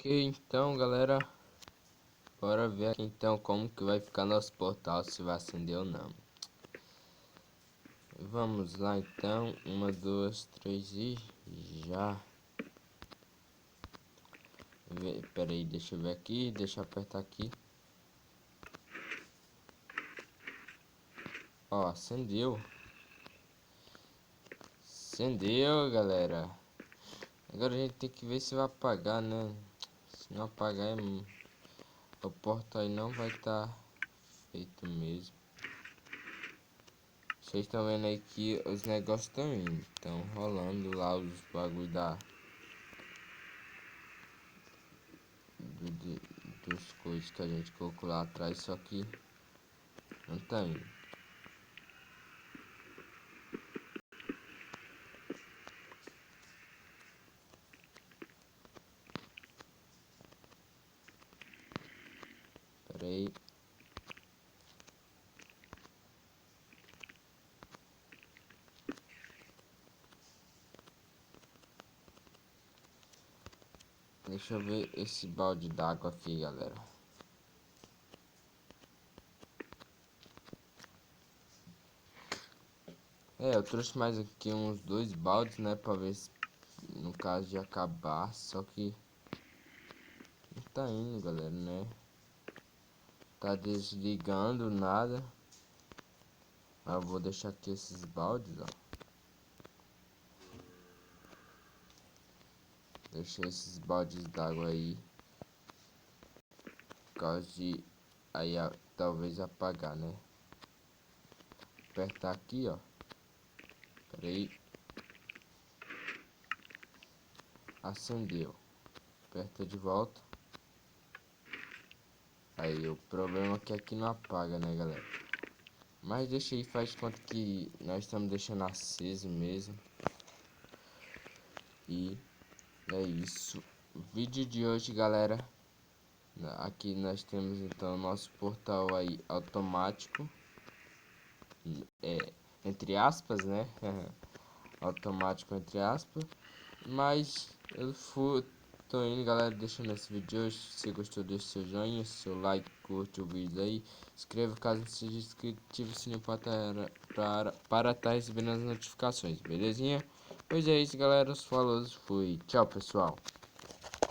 Então galera, bora ver aqui então como que vai ficar nosso portal, se vai acender ou não. Vamos lá então, 1, 2, 3 e já. Pera aí, deixa eu ver aqui, deixa eu apertar aqui. Ó, acendeu. Acendeu, galera. Agora a gente tem que ver se vai apagar, né? Se não apagar, o portal aí não vai estar feito mesmo. Vocês estão vendo aí que os negócios estão indo, estão rolando lá os bagulho dos coisas que a gente colocou lá atrás, só que não tá indo. Pera aí. Deixa eu ver esse balde d'água aqui, galera. Eu trouxe mais aqui uns 2 baldes, né, pra ver se no caso de acabar, só que não tá indo, galera, né? Tá desligando nada. Eu vou deixar aqui esses baldes, ó. Deixei esses baldes d'água aí, por causa de aí talvez apagar, né? Apertar aqui, ó. Pera aí. Acendeu. Aperta de volta. Aí o problema é que aqui não apaga, né, galera? Mas deixa aí, faz de conta que nós estamos deixando aceso mesmo. E é isso. O vídeo de hoje, galera. Aqui nós temos então nosso portal aí automático. Entre aspas, né? Automático entre aspas. Mas tô indo, galera, deixando esse vídeo hoje. Se você gostou, deixe seu joinha, seu like, curte o vídeo aí. Inscreva caso não seja inscrito, ative o sininho para estar recebendo as notificações, belezinha? Pois é isso, galera, os falou, fui, tchau pessoal.